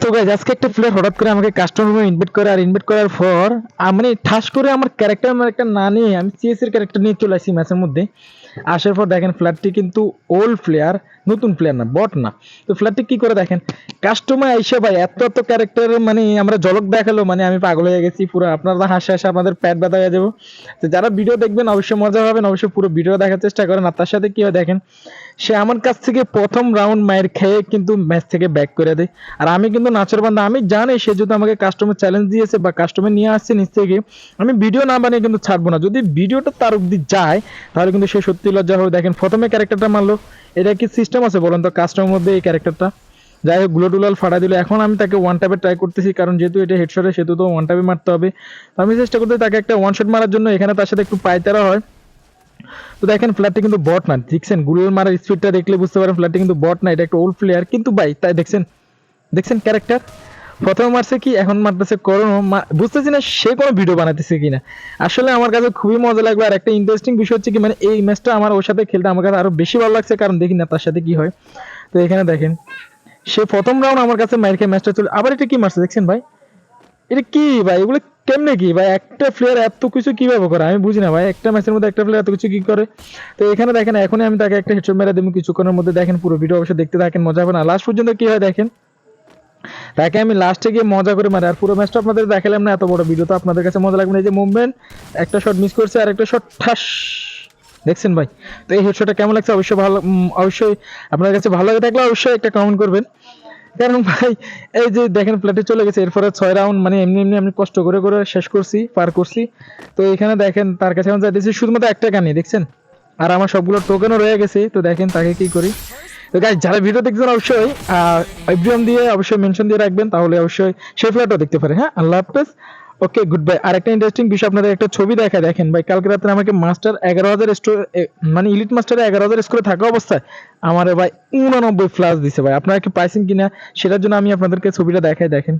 তো গাইস আজকে একটা প্লেয়ার হঠাৎ করে আমাকে কাস্টমার রুমে ইনভাইট করে, আর ইনভাইট করার পর মানে ঠাস করে আমার ক্যারেক্টার না নিয়ে আমি সিএস এর ক্যারেক্টার নিয়ে চলে আসি ম্যাচের মধ্যে। আসার পর দেখেন ফ্ল্যাটটি কিন্তু ওল্ড প্লেয়ার, নতুন প্লেয়ার না, বট না। তো ফ্ল্যাটটি কি করে দেখেন, কাস্টমার আইসা ভাই এত ক্যারেক্টার মানে আমরা ঝলক দেখালো, মানে আমি পাগল হয়ে গেছি পুরো। আপনারা হাসে হাসে আপনাদের পেট ব্যথা হয়ে যাবো। তো যারা ভিডিও দেখবেন অবশ্যই মজা পাবেন, অবশ্যই পুরো ভিডিও দেখার চেষ্টা করেন। আর তার সাথে কি হয় দেখেন, সে আমার কাছ থেকে প্রথম রাউন্ড মায়ের খেয়ে কিন্তু ম্যাচ থেকে ব্যাক করে দেয়। আর আমি কিন্তু নাচের বান্ধা, আমি জানি সে যদি আমাকে কাস্টমার চ্যালেঞ্জ দিয়েছে বা কাস্টমার নিয়ে আসছে নিচ থেকে, আমি ভিডিও না বানিয়ে কিন্তু ছাড়বো না। যদি ভিডিওটা তার অব্দি যায় তাহলে কিন্তু সে সত্যি লজ্জা হবে। দেখেন প্রথমে ক্যারেক্টারটা মারলো, এটা কি সিস্টেম আছে বলেন তো কাস্টমার মধ্যে এই ক্যারেক্টারটা? যাই হোক গুলো টুলাল ফাটা দিল। এখন আমি তাকে ওয়ান টাইপে ট্রাই করতেছি, কারণ যেহেতু এটা হেডশটে সেহেতু তো ওয়ান টাইপে মারতে হবে। তো আমি চেষ্টা করতে তাকে একটা ওয়ান শট মারার জন্য, এখানে তার সাথে একটু পায়তারা হয়। তো দেখেন ফ্ল্যাটটি কিন্তু বট না, দেখছেন গুলোর মারার স্পিডটা দেখলে বুঝতে পারেন ফ্ল্যাটটি কিন্তু বট না, এটা একটা ওল্ড প্লেয়ার। কিন্তু ভাই তাই দেখছেন ক্যারেক্টার প্রথমে মারছে কি, এখন মারতেছে করোনা। বুঝতেছি না সে কোনো ভিডিও বানাতেছে কিনা। আসলে আমার কাছে খুবই মজা লাগবে। আর একটা ইন্টারেস্টিং বিষয় হচ্ছে কি, মানে এই ম্যাচটা আমার ওর সাথে খেলতে আমার কাছে আরো বেশি ভালো লাগছে, কারণ দেখি না তার সাথে কি হয়। তো এখানে দেখেন সে প্রথম রাউন্ড আমার কাছে মাইর খেয়ে ম্যাচটা চলে, আবার এটা কি মারছে দেখছেন ভাই, এটা কি ভাই, এগুলো কেমনে কি ভাই, একটা প্লেয়ার এত কিছু কিভাবে করে আমি বুঝি না ভাই, একটা ম্যাচের মধ্যে একটা প্লেয়ার এত কিছু কি করে। তো এখানে দেখেন এখনই আমি তাকে একটা হেডশট মেরে দেবো কিছুক্ষণের মধ্যে। দেখেন পুরো ভিডিও অবশ্যই দেখতে থাকেন, মজা হবে না। লাস্ট পর্যন্ত কি হয় দেখেন, তাকে আমি লাস্টে গিয়ে মজা করে মারি। আর পুরো ম্যাচটা আপনাদের দেখালাম না, এত বড় ভিডিও তো আপনাদের কাছে মজা লাগবে না। এই যে মুভমেন্ট, একটা শট মিস করছে আর একটা শট ঠাস, দেখছেন ভাই। তো এই হেডশটটা কেমন লাগছে অবশ্যই আপনার কাছে ভালো লাগে থাকলে অবশ্যই একটা কমেন্ট করবেন। কারণ ভাই এই যে দেখেন প্লেটে চলে গেছে, এরপরে 6 রাউন্ড মানে এমনি আমি কষ্ট করে শেষ করছি, পার করছি। তো এখানে দেখেন তার কাছে এখন যাইতেছি শুধুমাত্র একটা গানই, দেখছেন। আর আমার সবগুলো টোকেনও রয়ে গেছে। তো দেখেন তাকে কি করি। তো গাইস যারা ভিডিও দেখছেন অবশ্যই এভরিওয়ান দিয়ে অবশ্যই মেনশন দিয়ে রাখবেন, তাহলে অবশ্যই সেই ফ্ল্যাটও দেখতে পারে। হ্যাঁ, আল্লাহ হাফেজ, ওকে গুড বাই। আর একটা ইন্টারেস্টিং বিষয় আপনাদের একটা ছবি দেখা, দেখেন ভাই কালকে রাতে আমাকে মাস্টার 11,000 স্টোর মানে ইলিট মাস্টারে 11,000 স্কোরে থাকা অবস্থায় আমারে ভাই 89 ফ্লাশ দিছে ভাই। আপনারা কি পাইছেন কিনা সেটার জন্য আমি আপনাদেরকে ছবিটা দেখাই, দেখেন।